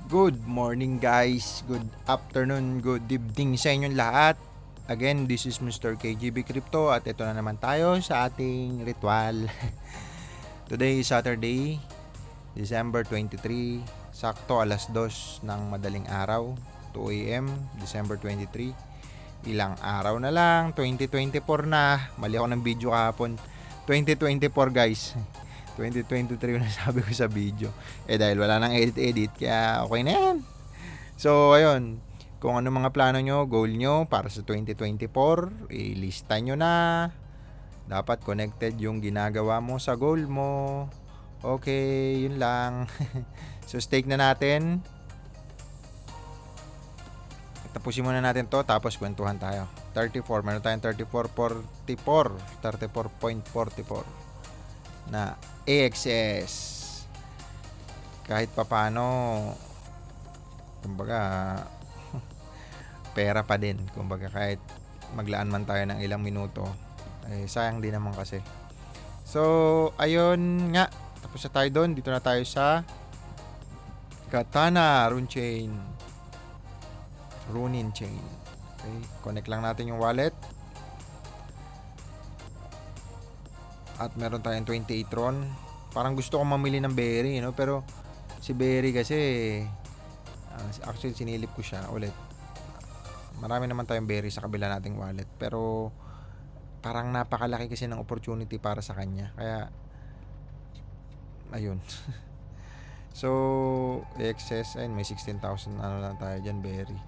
Good morning guys, good afternoon, good evening sa inyong lahat. Again, this is Mr. KGB Crypto at ito na naman tayo sa ating ritual. Today is Saturday, December 23, sakto alas 2 ng madaling araw, 2 AM, December 23. Ilang araw na lang, 2024 na. Mali ako ng video kahapon. 2024 guys. 2023 na sabi ko sa video. Dahil wala nang edit-edit, kaya okay na yan. So, ayun. Kung ano mga plano nyo, goal nyo para sa 2024, ilista nyo na. Dapat connected yung ginagawa mo sa goal mo. Okay, yun lang. So, stake na natin. Tapusin muna natin to, tapos kwentuhan tayo. 34, meron tayong 34.44 na AXS. Kahit papano, kumbaga, pera pa din. Kumbaga, kahit maglaan man tayo ng ilang minuto, sayang din naman kasi. So, ayun nga. Tapos na tayo doon. Dito na tayo sa Katana Runin Chain. Okay, connect lang natin yung wallet. At meron tayong 28 Tron. Parang gusto kong mamili ng Berry, no? Pero si Berry kasi actually sinilip ko siya ulit. Marami naman tayong Berry sa kabila nating wallet, pero parang napakalaki kasi ng opportunity para sa kanya. Kaya ayun. So, excess, ayun, may 16,000 ano lang tayo dyan, Berry.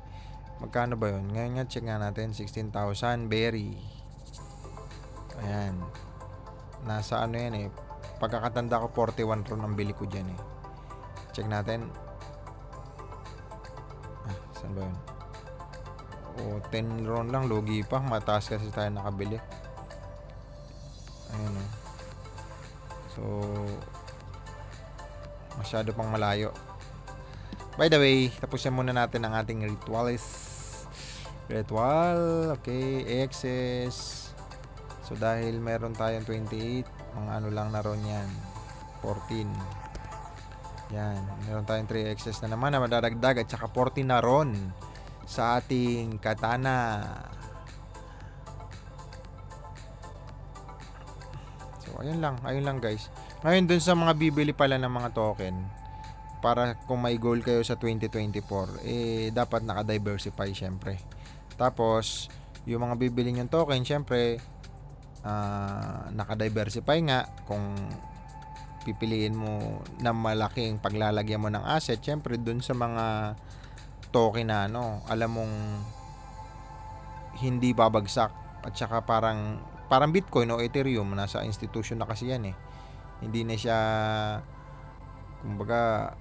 Magkano ba yun? Ngayon nga, check nga natin, 16,000 Berry. Ayan. Nasa ano yan eh. Pagkakatanda ko, 41 ron ang bili ko dyan eh. Check natin. Saan ba yun? 10 ron lang, logi pa. Mataas kasi tayo nakabili. Ayan o. So, masyado pang malayo. By the way, tapusin muna natin ang ating ritual. Okay, access. So, dahil meron tayong 28, mga ano lang na ron yan. 14. Yan. Meron tayong 3 access na naman na madadagdag at saka 14 na ron sa ating Katana. So, ayun lang guys. Ngayon dun sa mga bibili pala ng mga token, para kung may goal kayo sa 2024, dapat naka-diversify syempre. Tapos, yung mga bibili nyong token, syempre, naka-diversify nga. Kung pipiliin mo na malaking paglalagyan mo ng asset, syempre, dun sa mga token na, alam mong hindi babagsak. At saka parang Bitcoin o Ethereum, nasa institution na kasi yan eh. Hindi na siya, kumbaga,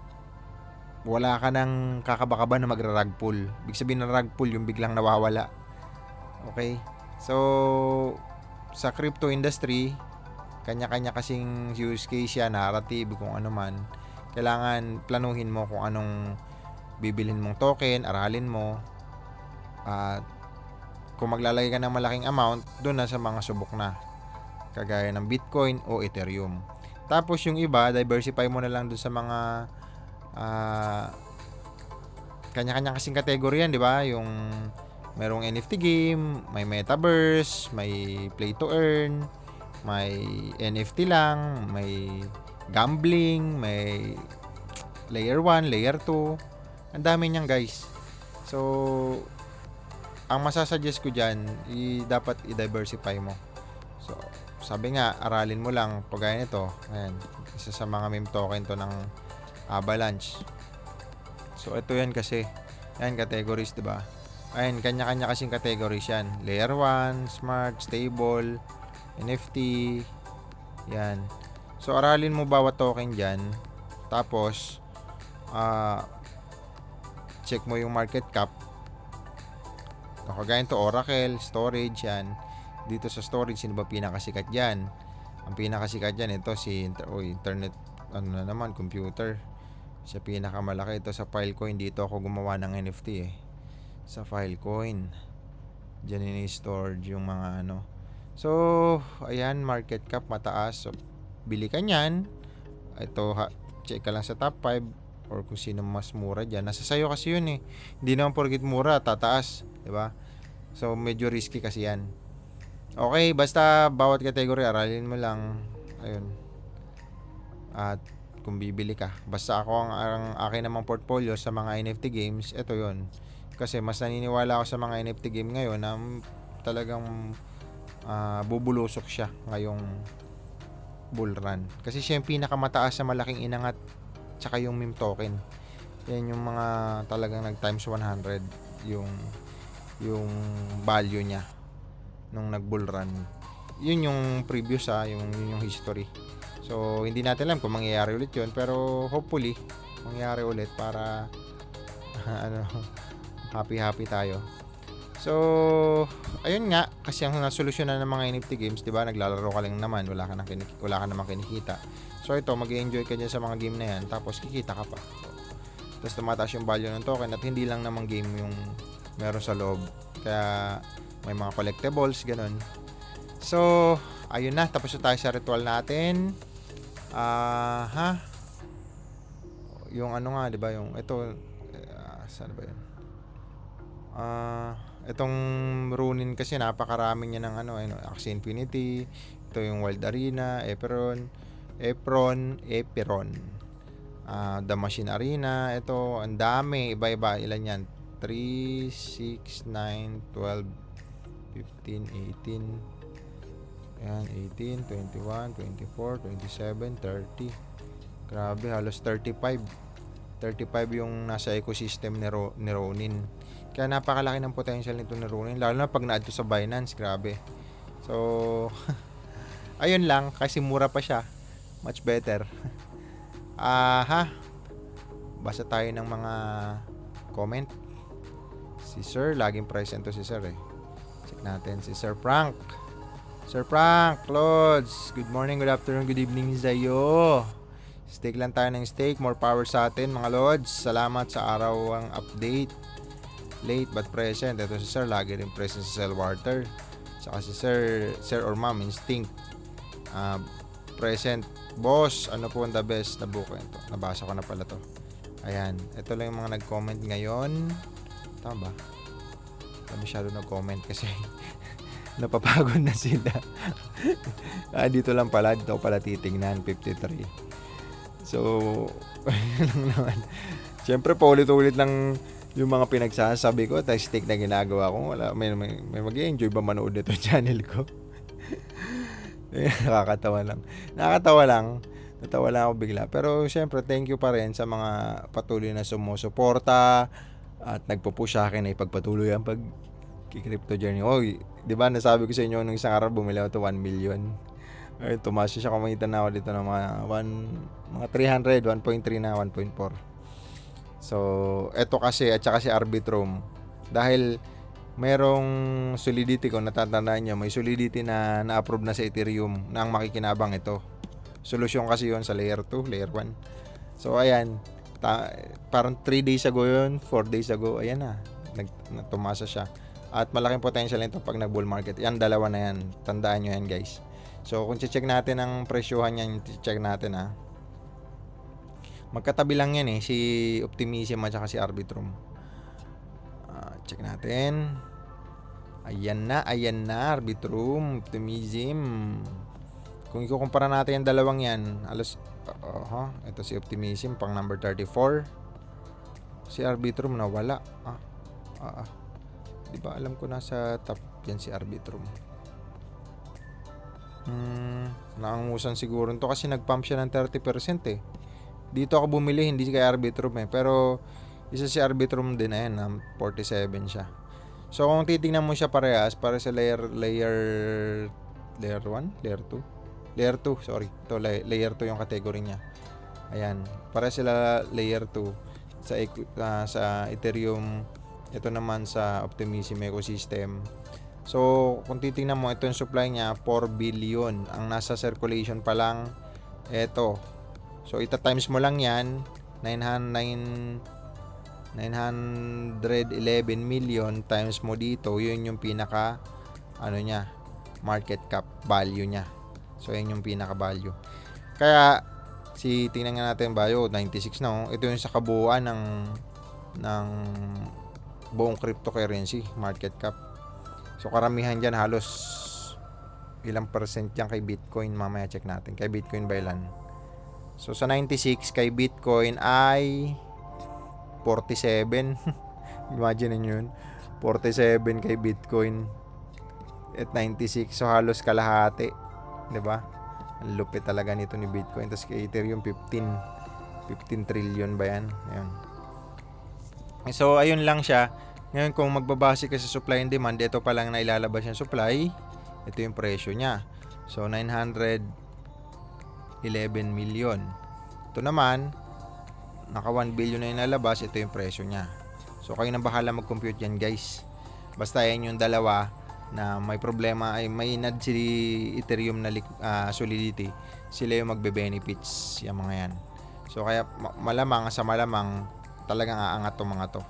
wala ka nang kakabakaba na magra-rug pull. Ibig sabihin ng rug pull, yung biglang nawawala. Okay? So, sa crypto industry, kanya-kanya kasing use case yan, narrative, kung ano man. Kailangan planuhin mo kung anong bibilhin mong token, aralin mo. At kung maglalagay ka ng malaking amount, doon na sa mga subok na. Kagaya ng Bitcoin o Ethereum. Tapos yung iba, diversify mo na lang doon sa mga kanya-kanya kasing category yan, di ba? Yung merong NFT game, may metaverse, may play to earn, may NFT lang, may gambling, may layer 1, layer 2. Ang dami niyan, guys. So, ang masasuggest ko dyan, dapat i-diversify mo. So, sabi nga, aralin mo lang pagaya nito. Ayan, isa sa mga meme token to ng Avalanche. So, ito yan kasi. Ayan, categories, diba? Ayan, kanya-kanya kasing categories yan. Layer 1, Smart, Stable, NFT. Yan. So, aralin mo bawat token dyan. Tapos, check mo yung market cap. Kagaya ito, Oracle, storage, yan. Dito sa storage, sino ba pinakasikat dyan? Ang pinakasikat dyan, ito si internet, ano na naman, computer. Siya pinakamalaki. Ito sa Filecoin, dito ako gumawa ng NFT eh. Sa Filecoin. Diyan ini-store yung mga ano. So, ayan, market cap mataas. So, bili ka niyan. Ito, check ka lang sa top 5. or kung sino mas mura dyan. Nasa sayo kasi yun eh. Hindi naman porkit mura, tataas. Diba? So, medyo risky kasi yan. Okay, basta bawat category, aralin mo lang. Ayun. At kung bibili ka. Basta ako ang akin namang portfolio sa mga NFT games, ito yun. Kasi mas naniniwala ako sa mga NFT game ngayon na talagang bubulusok siya ngayong bull run. Kasi siya yung pinakamataas sa malaking inangat tsaka yung meme token. Yan yung mga talagang nag times 100 yung value niya nung nag bull run. Yun yung previous yun yung history. So hindi natin alam kung mangyayari ulit yun, pero hopefully mangyayari ulit para happy tayo. So, ayun nga, kasi ang nasolusyonan ng mga NFT games, 'di ba? Naglalaro ka lang naman, wala ka namang kinikita. So ito, mag-enjoy ka diyan sa mga game na 'yan, tapos kikita ka pa. So, tapos tumataas yung value ng token at hindi lang namang game yung meron sa loob. Kaya may mga collectibles, ganun. So, ayun na, tapos na tayo sa ritual natin. Yung ano nga, 'di ba? Yung ito saan ba 'yun? Itong runin kasi napakarami niya ng Axie Infinity, ito yung Wild Arena, Eperon, The Machine Arena, ito, ang dami, iba-iba, ilan yan? 3, 6, 9, 12, 15, 18, ayan, 18, 21, 24, 27, 30, grabe, halos 35 yung nasa ecosystem ni Ronin. Kaya napakalaki ng potential nito ni Ronin, lalo na pag na-add to sa Binance, grabe. So, ayun lang, kasi mura pa siya. Much better. Basa tayo ng mga comment. Si Sir, laging present to si Sir eh. Check natin si Sir Frank. Sir Frank, Lods, good morning, good afternoon, good evening sa'yo. Steak lang tayo ng steak, more power sa atin mga Lods. Salamat sa araw ang update. Late but present. Ito si Sir, lagi rin present sa Cellwater. Saka si Sir or Ma'am Instinct, present. Boss, ano po ang the best na book? Ito, nabasa ko na pala to. Ayan, ito lang yung mga nag-comment ngayon. Tama ba? Hindi masyado nag-comment kasi napapagod na sila. Dito lang pala, dito pala titingnan, 53. So, lang naman. Siyempre, paulit-ulit lang yung mga pinagsasabi ko, tayo stick na ginagawa ko. Wala, may mag-enjoy ba manood nito channel ko? Nakakatawa lang. Natawa lang ako bigla. Pero siyempre, thank you pa rin sa mga patuloy na sumusuporta at nagpo-push sa akin na ipagpatuloy ang pag-crypto journey. Oy, di ba nasabi ko sa inyo nung isang araw bumili ako to 1 million. Ay, tumaas siya, kumita na ako dito ng mga 300, 1.3 na 1.4. So, eto kasi at saka si Arbitrum, dahil merong solidity, kung natatandaan nyo, may solidity na na-approve na sa Ethereum na ang makikinabang ito. Solusyon kasi yon sa layer 2, layer 1. So, ayan, parang 3 days ago yun, 4 days ago, ayan na, tumasa siya. At malaking potential nito pag nag-bull market. Yan, dalawa na yan. Tandaan nyo yan, guys. So, kung check natin ang presyohan yan, check natin magkatabi lang yan si Optimism at saka si Arbitrum. Check natin. Ayan na, Arbitrum, Optimism. Kung ikukumpara natin yung dalawang yan, alas, ito si Optimism, pang number 34. Si Arbitrum nawala. Diba alam ko nasa top yan si Arbitrum. Naangusan siguro nito kasi nag-pump siya ng 30% Dito ako bumili, hindi kay Arbitrum pero isa si Arbitrum din, ayan, 47 siya. So kung titingnan mo siya para sa layer 1, layer 2, sorry. Ito layer 2 yung category niya. Ayan, para sila layer 2 sa Ethereum, ito naman sa Optimism ecosystem. So kung titingnan mo, ito yung supply niya 4 billion. Ang nasa circulation pa lang ito. So, ita-times mo lang yan, 911 million times mo dito, yun yung pinaka, market cap value niya. So, yun yung pinaka value. Kaya, Si tingnan nga natin bio 96 na. Ito yung sa kabuuan ng buong cryptocurrency market cap. So karamihan diyan halos ilang percent yan kay Bitcoin. Mamaya check natin kay Bitcoin ba ilan. So sa 96 kay Bitcoin ay 47. Imagine niyo yun. 47 kay Bitcoin at 96. So halos kalahati, 'di ba? Ang lupit talaga nito ni Bitcoin. Tapos kay Ethereum 15 trillion ba yan? Ayun. So ayun lang siya. Ngayon kung magbabase ka sa supply and demand, ito pa lang na ilalabas yung supply. Ito yung presyo niya. So 911 million. Ito naman naka 1 billion na yung lalabas. Ito yung presyo niya. So kayo na bahala mag-compute yan, guys. Basta yan yung dalawa na may problema, ay may nad si Ethereum na solidity, sila yung magbe-benefits yung mga yan. So kaya malamang talagang aangat tong mga to.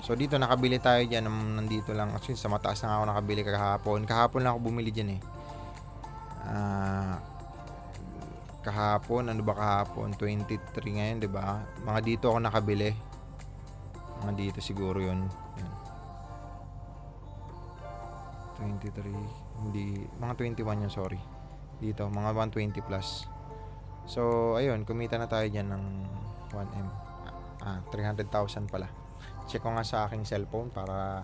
So dito nakabili tayo diyan, nandito lang actually sa mataas na ako nakabili kahapon lang ako bumili diyan kahapon 23 ngayon, 'di ba? Mga dito ako nakabili, mga dito siguro yun. Yan. 23, hindi, mga 21 yun, sorry. Dito, mga 120 plus. So, ayun, kumita na tayo dyan ng 1M. 300,000 pala. Check ko nga sa aking cellphone para,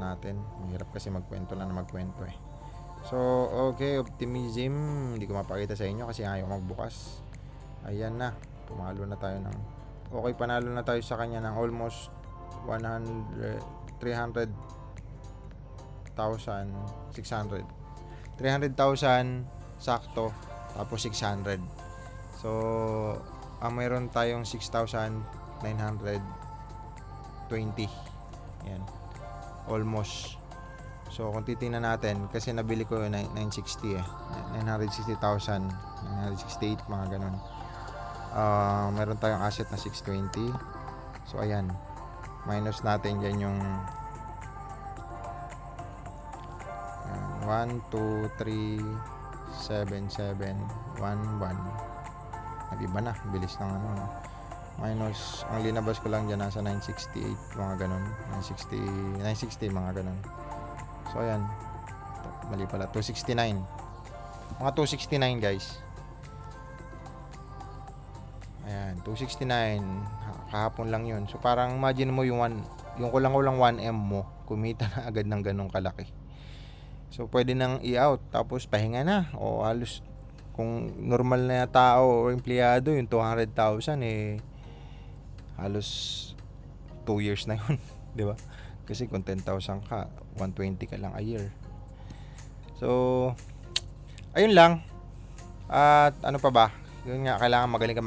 natin, mahirap kasi magkwento lang na magkwento eh. So, okay, optimism. Hindi ko mapakita sa inyo kasi ayaw magbukas. Ayan na, pumalo na tayo ng, okay, panalo na tayo sa kanya ng almost 300,600. 300,000 sakto, tapos 600. So mayroon tayong 6,920. Yan, almost. So kung titingnan natin, kasi nabili ko 960 960,000, 968, mga ganun. Meron tayong asset na 620. So ayan, minus natin dyan yung 1, 2, 3, 7, 7, 1, 1. Nag-iba na, bilis ng minus, ang linabas ko lang dyan nasa 968, mga ganun. 960, mga ganun. So ayan, mali pala, 269. Mga 269, guys. Ayan, 269. Kahapon lang yun. So parang imagine mo yung kulang 1M mo, kumita na agad ng ganung kalaki. So pwede nang i-out tapos pahinga na, o halos kung normal na tao o empleyado yung 200,000 halos 2 years na yun, 'di ba? Kasi kung 10,000 ka, 120 ka lang a year. So ayun lang. At ano pa ba? Yun nga, kailangan magaling ka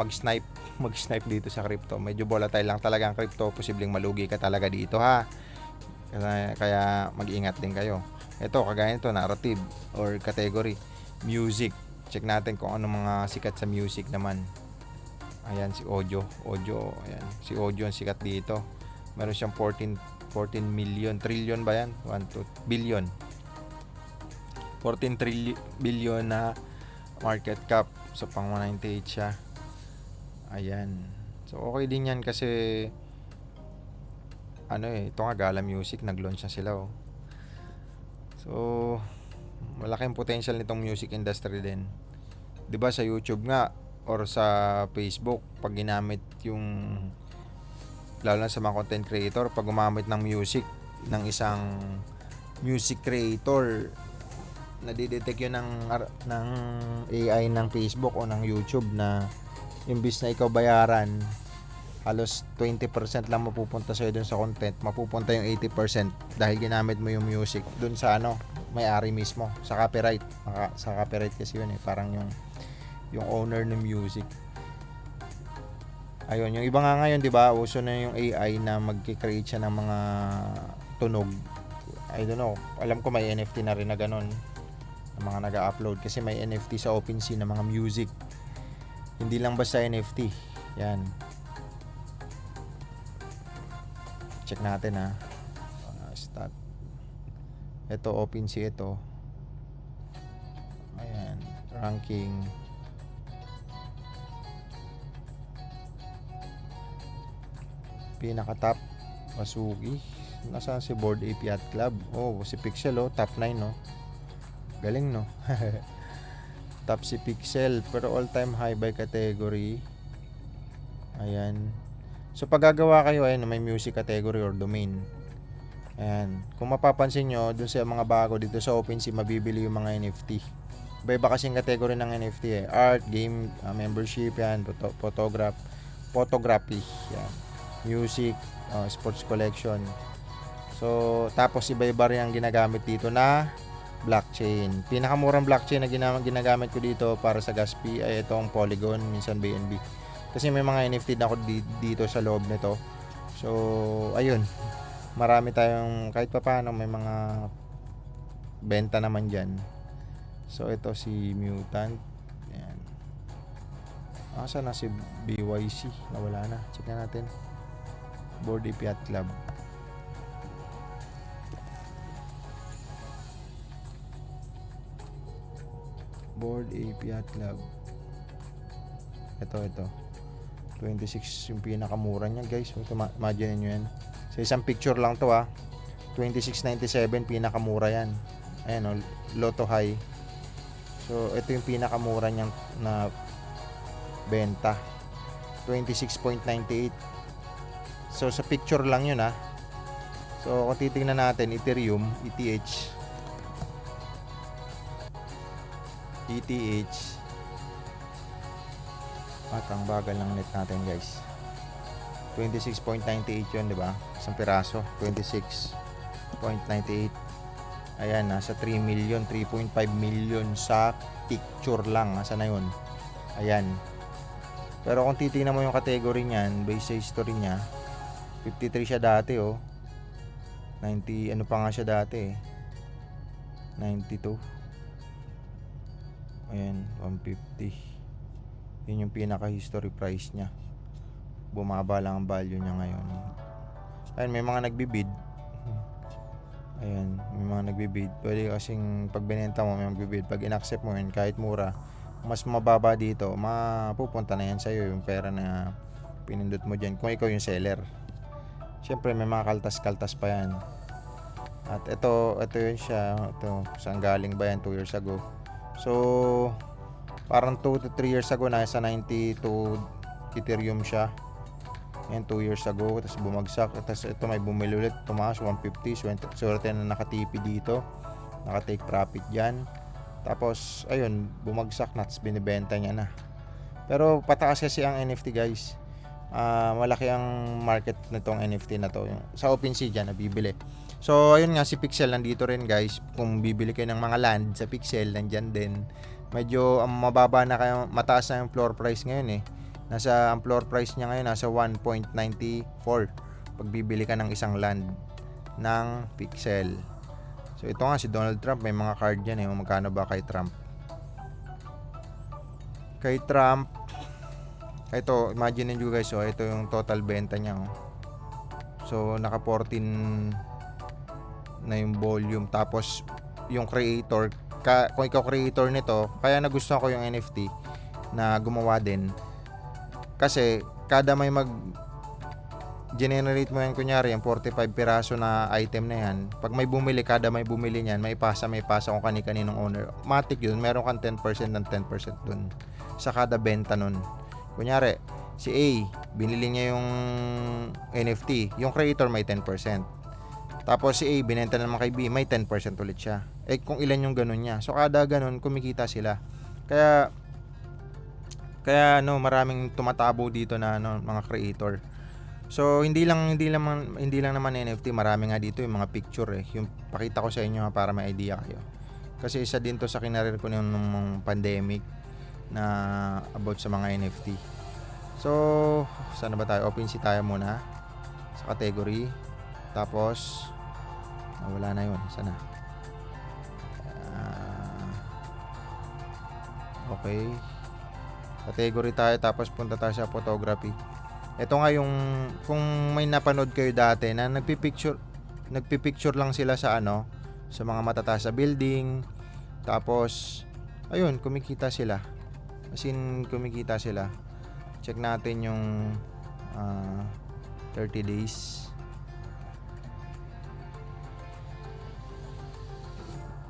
mag-snipe dito sa crypto. Medyo volatile lang talaga ang crypto, posibleng malugi ka talaga dito, ha. Kaya mag-ingat din kayo. Ito, kagaya nito, narrative or category, music. Check natin kung ano mga sikat sa music naman. Ayan, si Audio, ayan. Si Audio ang sikat dito. Meron siyang 14 million, trillion ba yan? 1, 2, billion. 14 billion na market cap. So, pang 198 siya. Ayan. So, okay din yan kasi ito nga, Gala Music, nag-launch na sila, oh. So, malaking potential nitong music industry din. 'Di ba sa YouTube nga or sa Facebook, pag ginamit yung, lalo na sa mga content creator, pag gumamit ng music ng isang music creator, nadidetect yun ng AI ng Facebook o ng YouTube na imbis na ikaw bayaran, halos 20% lang mapupunta sa'yo dun sa content, mapupunta yung 80% dahil ginamit mo yung music dun sa may-ari mismo, sa copyright. Sa copyright kasi yun parang yung owner ng music. Ayun, yung iba nga ngayon, 'di ba, uso na yung AI na magki-create siya ng mga tunog. I don't know, alam ko may NFT na rin na ganun, ng mga nag-upload, kasi may NFT sa OpenSea na mga music. Hindi lang basta NFT. Yan. Check natin, ha. Start. Ito, OpenSea ito. Ayan. Ranking. Pinaka-top, Masugi. Nasaan si Board AP at Club? Oh, si Pixel, oh. Top 9, no? Galing, no? Top si Pixel. Pero all-time high by category. Ayan. So, pag gagawa kayo, ayan, may music category or domain. Ayan. Kung mapapansin nyo, dun sa mga bago dito sa OpenSea, mabibili yung mga NFT. Iba-iba kasing category ng NFT, eh. Art, game, membership, yan. Photography, yan. Music, sports collection. So, tapos iba-iba rin ang ginagamit dito na blockchain. Pinakamurang blockchain na ginagamit ko dito para sa gas fee ay itong Polygon, minsan BNB. Kasi may mga NFT na ako dito sa loob nito. So, ayun. Marami tayong kahit pa paano may mga benta naman dyan. So, ito si Mutant. Ayan. Asa na si BYC? Nawala na. Check na natin. Board AP at Club. Board AP at Club. Ito. 26 yung pinakamura niya, guys. Imagine nyo yan. Sa isang picture lang to, 26.97 pinakamura yan. Ayan, Lotto High. So, ito yung pinakamura niyang na benta. 26.98. So, sa picture lang yun, So, kung titingnan natin, Ethereum, ETH. At ang bagal ng net natin, guys. 26.98 yun, di ba? Isang piraso, 26.98. Ayan, nasa 3 million, 3.5 million sa picture lang. Nasa na yun? Ayan. Pero kung titingnan mo yung category niyan, based sa history niya, 53 siya dati, 90, ano pa nga siya dati, 92. Ayan, 150. Yun yung pinaka-history price niya. Bumaba lang ang value niya ngayon. Ayan, may mga nagbibid. Ayan, may mga nagbibid. Pwede kasing pag binenta mo, may magbibid. Pag in-accept mo yun, kahit mura, mas mababa dito, mapupunta na yan sa'yo yung pera na pinindot mo dyan. Kung ikaw yung seller. Siyempre, may mga kaltas-kaltas pa yan. At ito yun siya. Ito, saan galing ba yan? 2 years ago. So, parang 2 to 3 years ago, nasa 92 Ethereum siya. Yan, 2 years ago. Tapos bumagsak. Tapos ito may bumili ulit. Tumaas, 150. Swerte na nakatipi dito. Nakatake profit dyan. Tapos, ayun, bumagsak na. Tapos binibenta niya na. Pero pataas kasi ang NFT, guys. Malaki ang market nitong NFT na to. Sa OpenSea dyan, nabibili. So, ayun nga, si Pixel nandito rin, guys. Kung bibili kayo ng mga land sa Pixel, nandyan din. Medyo mababa na kayo, mataas na yung floor price ngayon, ang floor price niya ngayon nasa 1.94 pag bibili ka ng isang land ng Pixel. So ito nga si Donald Trump, may mga card yan, magkano ba kay Trump? Ito, imagine nyo, guys, ito yung total benta niya, So naka 14 na yung volume. Tapos yung creator, kung ikaw creator nito, kaya nagustuhan ko yung NFT na gumawa din. Kasi kada may generate mo yan, kunyari yung 45 piraso na item na yan, pag may bumili, kada may bumili niyan, may pasa kung kani-kaninong owner. Matik yun, meron kang 10% ng 10% dun sa kada benta nun. Kunyari, si A, binili niya yung NFT, yung creator may 10%. Tapos si A, binenta naman kay B, may 10% ulit siya. Kung ilan yung ganun niya. So kada ganun, kumikita sila. Kaya maraming tumatabo dito na mga creator. So hindi lang naman NFT, marami nga dito yung mga picture, Yung pakita ko sa inyo para may idea kayo. Kasi isa din to sa kinarir ko nung pandemic na about sa mga NFT. So, saan ba tayo? OpenSea tayo muna sa category. Tapos wala na yun. Sana. Okay. Category tayo, tapos punta tayo sa photography. Ito nga yung, kung may napanood kayo dati na nagpipicture lang sila sa sa mga matataas sa building. Tapos, ayun, kumikita sila. As in, kumikita sila. Check natin yung 30 days.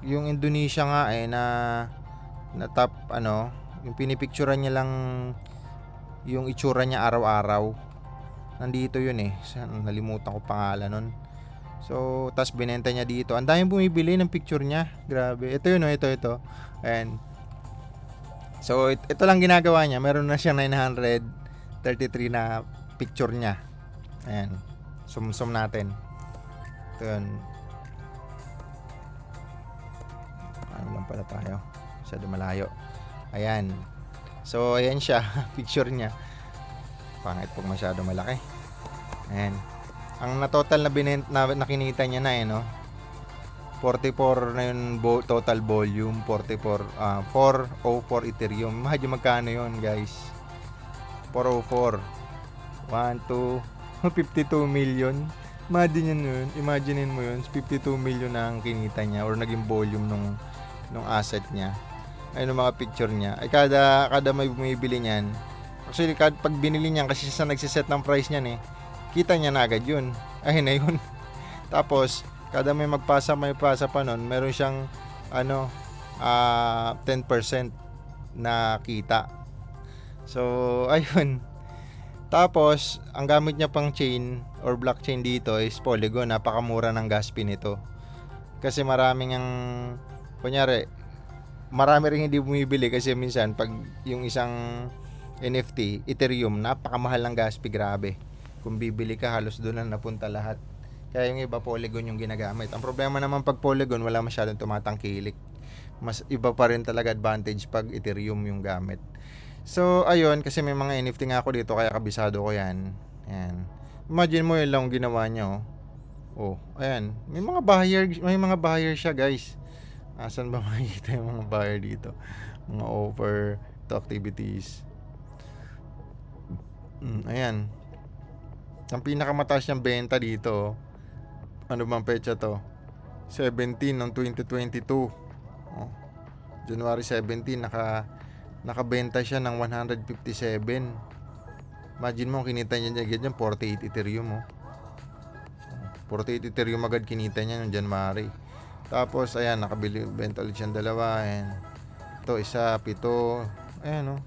Yung Indonesia nga na top yung pinipicturean niya lang yung itsura niya araw-araw. Nandito yun nalimutan ko pangalan nun. So, tas binenta niya dito. Ang daming bumibili ng picture niya. Grabe. Ito yun ito. Ayan. So, ito lang ginagawa niya. Meron na siyang 933 na picture niya. Ayan. Zoom natin. Ito yun. Ano lang pala tayo. Masyado malayo. Ayan. So, ayan siya. Picture niya. Pangit pag masyado malaki. Ayan. Ang na-total na nakinita niya na 44 na yung total volume. 404 Ethereum. Medyo magkano yun, guys? 404. 1, 2, 52 million. Imaginein mo yun. 52 million na ang kinita niya or naging volume nung asset niya. Ayun ang mga picture niya. Ay kada may bumibili niyan. Actually, pag binili niyan kasi siya nagsiset ng price niyan kita niya na agad yun. Ayun na yun. Tapos, kada may pasa pa nun, meron siyang 10% na kita. So, ayun. Tapos, ang gamit niya pang chain or blockchain dito is Polygon. Napakamura ng gas fee nito. Kasi marami rin hindi bumibili kasi minsan pag yung isang NFT, Ethereum, napakamahal ng gas fee, grabe. Kung bibili ka, halos doon lang napunta lahat. Kaya yung iba Polygon yung ginagamit. Ang problema naman pag Polygon, wala masyadong tumatangkilik. Mas iba pa rin talaga advantage pag Ethereum yung gamit. So, ayun, kasi may mga NFT nga ako dito, kaya kabisado ko yan. Ayan. Imagine mo yun lang ginawa niya, ayan. May mga buyer siya, guys. Asan ba makikita yung mga buyer dito? Mga offer to activities. Ayan. Ang pinakamataas niyang benta dito, ano bang petsa to? 17 ng 2022. January 17, nakabenta siya ng 157. Imagine mo, kinita niya agad yan, 48 Ethereum. 48 Ethereum agad kinita niya noong January. Tapos, ayan, benta ulit siyang dalawa. Ayan. Ito, isa, 7. Ayan,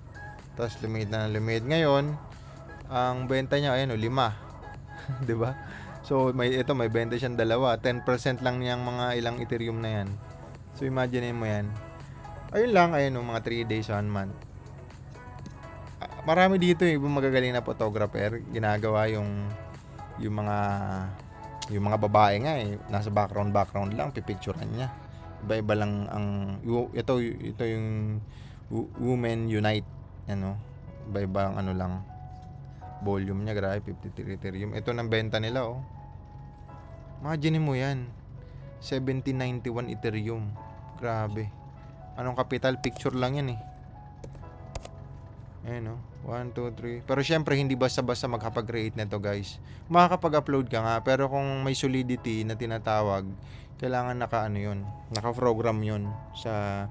Tapos, lumid na lumid. Ngayon, ang benta niya, ayan, 5. Diba? So, may benta siyang dalawa. 10% lang niyang mga ilang Ethereum na yan. So, imagine mo yan. Ayun lang, mga 3 days, 1 month. Marami dito ibang magagaling na photographer. Ginagawa yung mga babae nga nasa background lang, pipicturean niya. Iba-iba lang ito yung Women Unite. Iba-iba ang lang. Volume niya, grabe, 53 Ethereum. Ito ng benta nila, Imagine mo yan. 1791 Ethereum. Grabe. Anong kapital? Picture lang yan Ayan 1, 2, 3. Pero syempre, hindi basta-basta magkapag-create nito, guys. Makakapag-upload ka nga, pero kung may solidity na tinatawag, kailangan naka-program yun sa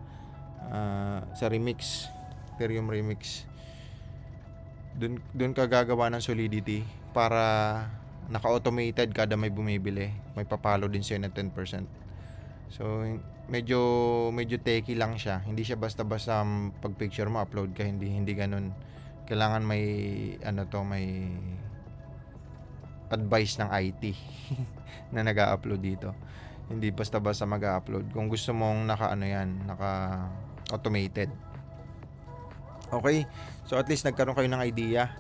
Remix. Ethereum Remix. Doon ka gagawa ng solidity para naka-automated kada may bumibili. May papalo din sa'yo na 10%. So, medyo techy lang siya. Hindi siya basta-basta pag picture mo, upload ka. Hindi ganun. Kailangan may may advice ng IT na nag-a-upload dito. Hindi basta-basta mag-a-upload. Kung gusto mong naka-automated. Okay, so at least nagkaroon kayo ng idea.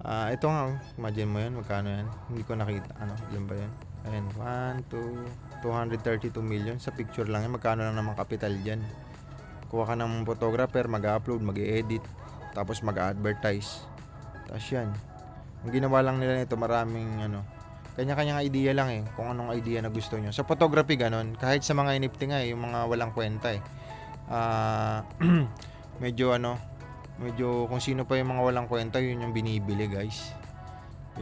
Ito nga, imagine mo yan, magkano yan? Hindi ko nakita, ilan ba yan? Ayan, 232 million sa picture lang yan. Magkano lang naman capital dyan? Kuha ka ng photographer, mag-upload, mag-edit, tapos mag-advertise. Tapos yan. Ang ginawa lang nila nito, maraming kanya-kanyang idea lang kung anong idea na gusto nyo. Sa photography, ganon. Kahit sa mga NFT nga yung mga walang kwenta medyo kung sino pa yung mga walang kwenta, yun yung binibili, guys.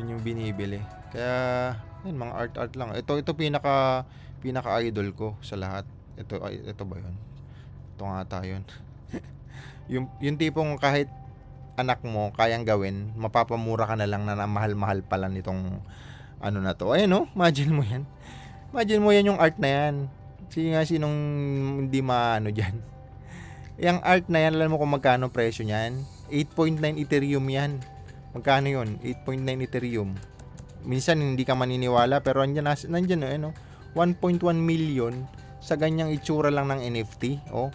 Yun yung binibili. Kaya yun, mga art lang. Ito pinaka idol ko sa lahat. Ito ba yun? Ito nga tayo. yung tipong kahit anak mo kayang gawin, mapapamura ka na lang na mahal-mahal pala nitong ano na to. Ayun no, imagine mo yan. Imagine mo yan yung art na yan. Sige nga, sinong hindi maano dyan. Yung art na yan, alam mo kung magkano presyo niyan? 8.9 Ethereum yan. Magkano yun? 8.9 Ethereum. Minsan hindi ka maniniwala pero nandiyan no, 1.1 million sa ganyang itsura lang ng NFT. Oh.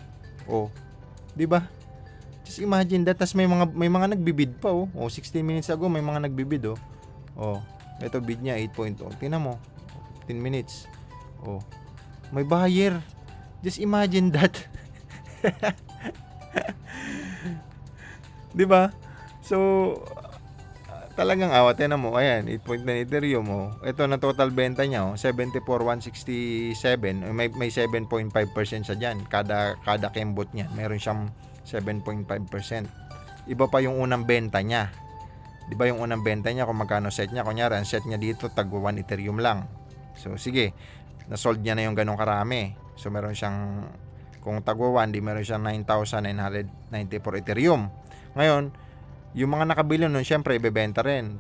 'Di ba? Just imagine that. Tas may mga nagbibid pa oh. 16 minutes ago may mga nagbibid oh. Ito bid niya 8.0. Tingnan mo. 15 minutes. May buyer. Just imagine that. 'Di ba? So talagang tingnan mo, ayan, 8.9 Ethereum Ito na total benta niya 74,167. May 7.5% siya diyan. Kada kembot niya, meron siyang 7.5%. Iba pa yung unang benta niya. 'Di ba yung unang benta niya kung magkano set niya? Kunyari, ang set niya dito tag 1 Ethereum lang. So sige, na-sold niya na yung ganong karami. So meron siyang kung tag 1, di meron siyang 9,994 Ethereum. Ngayon, yung mga nakabili nun, syempre, ibebenta rin.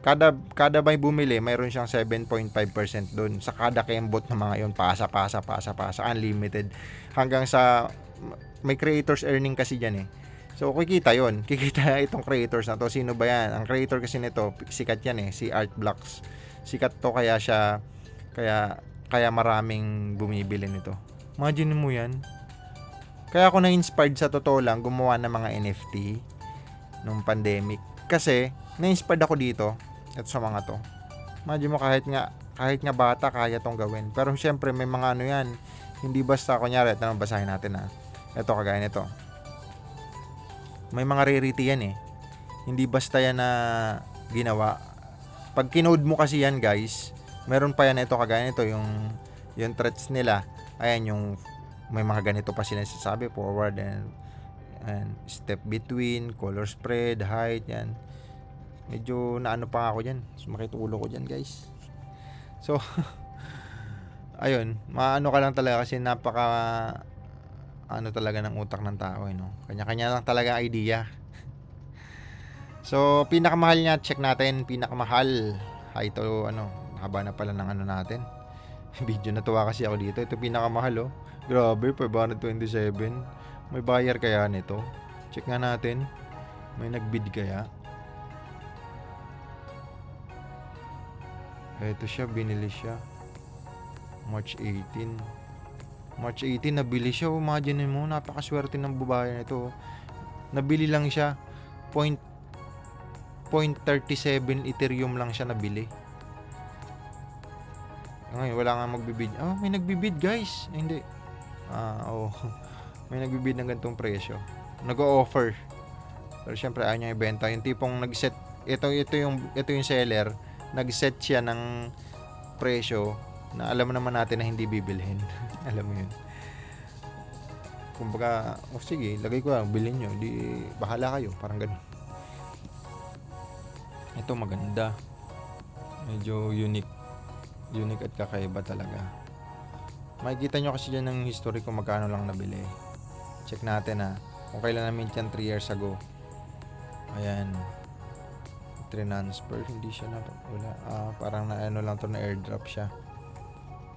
Kada may bumili, mayroon siyang 7.5% dun. Sa kada kembot ng mga yun, pasa, unlimited. Hanggang sa, may creators earning kasi dyan So, kikita yun. Kikita itong creators na to. Sino ba yan? Ang creator kasi nito, sikat yan si Artblocks. Sikat to kaya maraming bumibili nito. Imagine mo yan. Kaya ako na-inspired sa totoo lang gumawa ng mga NFT nung pandemic. Kasi, na-inspired ako dito. Ito sa mga to. Imagine mo kahit nga bata, kaya tong gawin. Pero syempre, may mga ano yan. Hindi basta, kunyari, ito basahin natin Ito, kagaya nito. May mga rarity yan Hindi basta yan na ginawa. Pag kinode mo kasi yan, guys, meron pa yan ito, kagaya nito, yung threads nila. Ayan, yung may mga ganito pa sila sasabi, forward and step between, color spread, height, yan. Medyo naano pa ako dyan. Sumakit ulo ko dyan, guys. So, ayun. Maano ka lang talaga kasi ano talaga ng utak ng tao, Kanya-kanya lang talaga idea. So, pinakamahal niya, check natin. Pinakamahal. Ito, haba na pala ng natin. Video natuwa kasi ako dito. Ito pinakamahal, Grabe, 527. May buyer kaya nito? Check nga natin. May nagbid kaya? Ito siya, binili siya. March 18. March 18, nabili siya. Imagine mo, napakaswerte ng babae nito. Nabili lang siya. 0.37 Ethereum lang siya nabili. Ngayon, wala nga magbibid. May nagbibid, guys. Hindi. May nagbibid ng ganitong presyo. Nag-o-offer. Pero syempre ayaw niya ibenta. Yung tipong nag-set, ito yung seller, nag-set siya ng presyo na alam naman natin na hindi bibilhin. Alam mo yun. Kumbaga, sige, lagay ko lang, bilhin nyo. Di, bahala kayo. Parang ganun. Ito maganda. Medyo unique at kakaiba talaga. Makikita nyo kasi dyan ng history kung magkano lang nabili. Check natin kung kailan na-mint yan 3 years ago. Ayan. Transfer, hindi siya wala. Parang na lang to, na airdrop siya.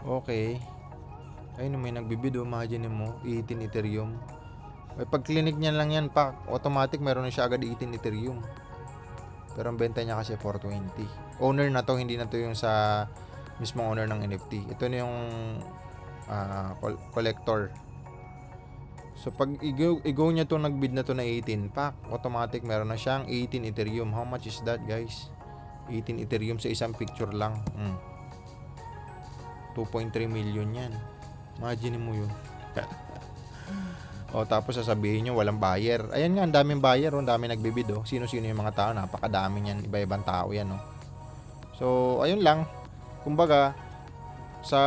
Okay. Ayun, may nagbibid imagine mo, 18 Ethereum. Pag clinic niya lang yan, automatic meron na siya agad 18 Ethereum. Pero ang benta niya kasi 420. Owner na to, hindi na to yung sa mismong owner ng NFT. Ito na yung collector. So pag i-go niya to, nagbid na to na 18 automatic meron na siyang 18 Ethereum. How much is that, guys? 18 Ethereum sa isang picture lang. 2.3 million yan. Imagine mo yun. Tapos sasabihin nyo walang buyer. Ayan nga, ang daming buyer, ang daming nagbibid. Sino-sino yung mga tao, napakadami yan, iba-ibang tao yan. So ayun lang. Kumbaga sa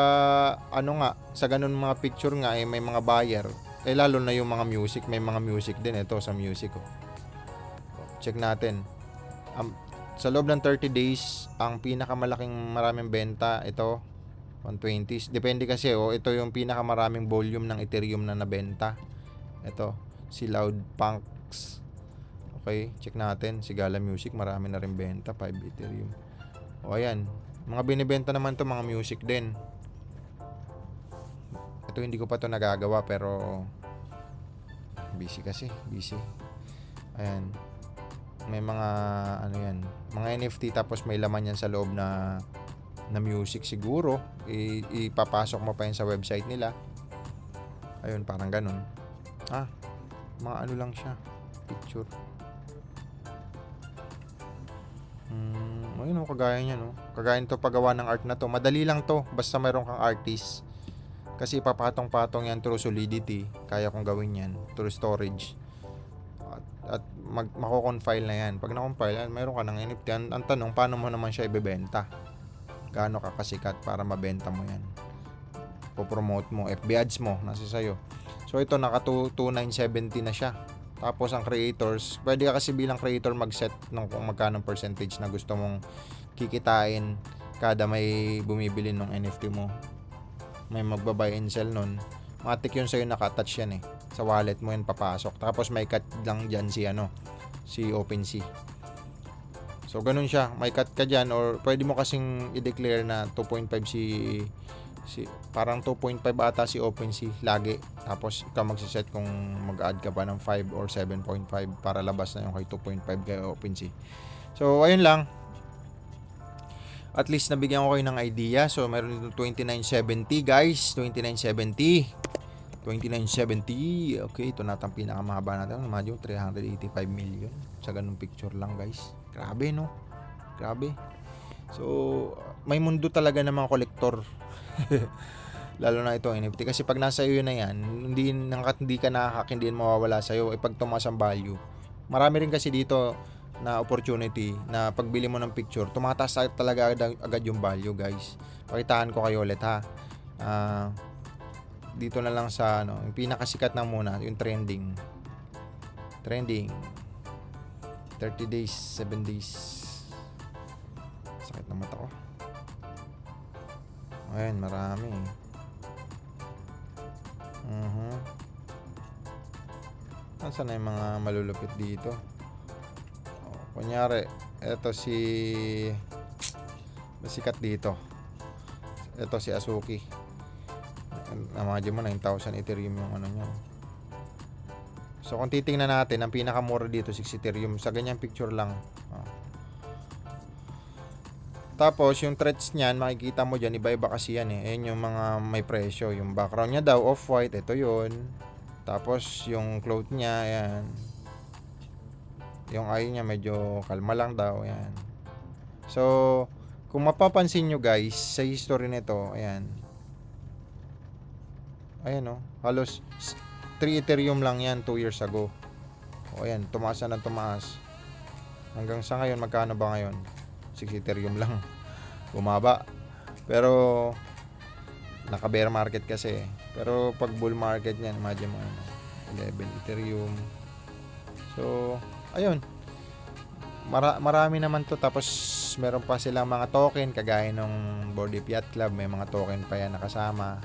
sa ganun mga picture nga may mga buyer. Lalo na yung mga music, may mga music din ito sa music. Check natin. Sa loob ng 30 days, ang pinakamalaking maraming benta ito 120. Depende kasi ito yung pinakamaraming volume ng Ethereum na nabenta. Ito si Loud Punks. Okay, check natin. Sigala Music, marami na rin benta. 5 Ethereum. O, ayan. Mga binibenta naman to, mga music din. Ito, hindi ko pa to nagagawa, pero busy kasi. Busy. Ayan. May mga, ano yan, mga NFT, tapos may laman yan sa loob na music siguro. Ipapasok mo pa yan sa website nila. Ayun, parang ganun. Mga ano lang siya. Picture. Ayun, kagaya niya, no? Kagaya nito paggawa ng art na to. Madali lang to, basta mayroon kang artist. Kasi ipapatong-patong yan through Solidity. Kaya kong gawin yan through storage. At mako-confile na yan. Pag na-compile, mayroon ka ng NFT. Ang tanong, paano mo naman siya ibebenta? Gaano ka kasikat para mabenta mo yan? Po-promote mo, FB ads mo, nasa sayo. So ito, naka 2970 na siya. Tapos ang creators, pwede ka kasi bilang creator mag-set ng kung magkano percentage na gusto mong kikitain kada may bumibili ng NFT mo. May magba-buy and sell nun. Matik yun sa'yo, naka-attach yan eh. Sa wallet mo yun papasok. Tapos may cut lang dyan si OpenSea. So ganun siya, may cut ka dyan, or pwede mo kasing i-declare na 2.5 parang 2.5 ata si OpenSea lagi. Tapos ikaw magsiset kung mag-add ka pa ng 5 or 7.5 para labas na yung kay 2.5 kay OpenSea. So ayun lang. At least nabigyan ko kayo ng idea. So meron dito 2970 guys, 2970. Okay, ito na ang pinakamahaba natin. Imagine 385 million sa ganung picture lang guys. Grabe, no? Grabe. So may mundo talaga ng mga kolektor. Lalo na ito NFT, kasi pag nasa iyo na yan, hindi ka nakahak, hindi mawawala sa iyo pag tumaas ang value. Marami rin kasi dito na opportunity na pagbili mo ng picture, tumataas talaga agad yung value guys. Pakitaan ko kayo ulit ha. Dito na lang sa yung pinakasikat na muna, yung trending 30 days, 7 days. Sakit na mata ko. Ayan, marami. Nasaan na yung mga malulupit dito? Kunyari, eto masikat dito. Eto si Azuki. Imagine mo, 9,000 Ethereum yung ano niya. So kung titingnan natin, ang pinakamura dito 6 Ethereum sa ganyang picture lang. Tapos yung threads niyan, makikita mo dyan, iba-iba kasi yan eh. Ayan yung mga may presyo. Yung background niya daw, off-white, ito yun. Tapos yung cloth niya, ayan. Yung eye niya, medyo kalma lang daw, ayan. So, kung mapapansin nyo guys, sa history nito, ayan. Ayan halos 3 Ethereum lang yan 2 years ago. O ayan, tumaas na tumaas. Hanggang sa ngayon, magkano ba ngayon? 6 Ethereum lang. Bumaba. Pero naka bear market kasi. Pero pag bull market niyan, imagine mo 11 Ethereum. So, ayun. Marami naman to. Tapos meron pa silang mga token kagaya ng Bored Ape Yacht Club, may mga token pa yan nakasama.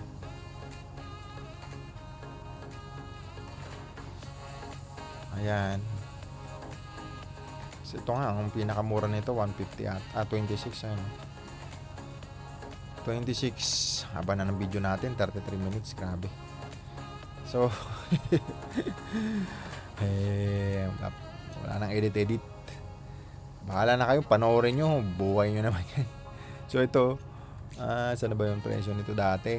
Ayan. So, ito nga, ang pinakamura nito 150 at 26 ayun. 26. Haba na ng video natin, 33 minutes, grabe. So wala nang edit. Bahala na kayo, panoorin nyo, buhay nyo naman yan. So ito, saan na ba yung presyo nito dati?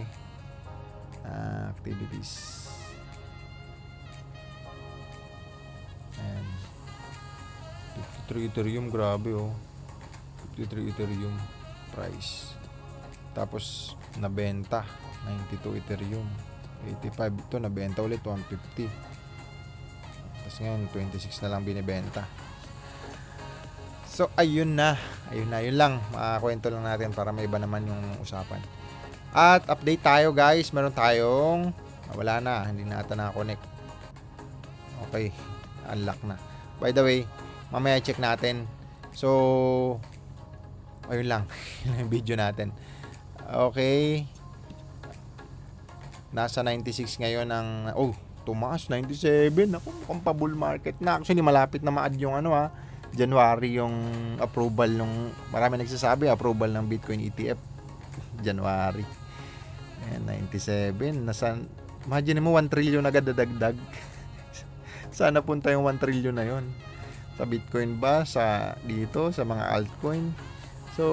Activities. Ayan. 53 Ethereum, grabe 53 Ethereum price. Tapos nabenta 92 Ethereum. 85 ito, nabenta ulit 150. Tapos ngayon 26 na lang binibenta. So ayun na. Yun lang. Makakwento lang natin para may iba naman yung usapan. At update tayo guys. Meron tayong wala na, hindi na ata na-connect. Okay, unlock na. By the way, mamaya check natin. So ayun lang. Yung video natin. Okay. Nasa 96 ngayon ang tumaas 97. Ako, mukhang pa-bull market na. Actually, malapit na ma-add yung January yung approval nung marami nagsasabi approval ng Bitcoin ETF January. Ayan, 97. Imagine mo 1 trillion agad dadagdag. Sana punta yung 1 trillion na yon sa Bitcoin ba, dito sa mga altcoin. So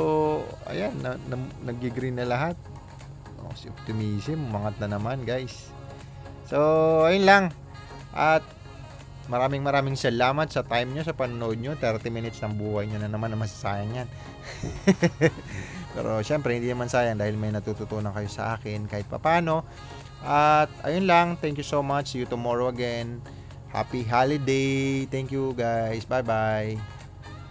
ayan, nag-green na lahat. Si Optimism umangat na naman, guys. So ayun lang, at maraming salamat sa time nyo, sa panonood nyo. 30 minutes ng buhay nyo na naman na masasayang yan. Pero syempre hindi naman sayang dahil may natututunan kayo sa akin kahit papano. At ayun lang, thank you so much. See you tomorrow again. Happy holiday. Thank you guys. Bye bye.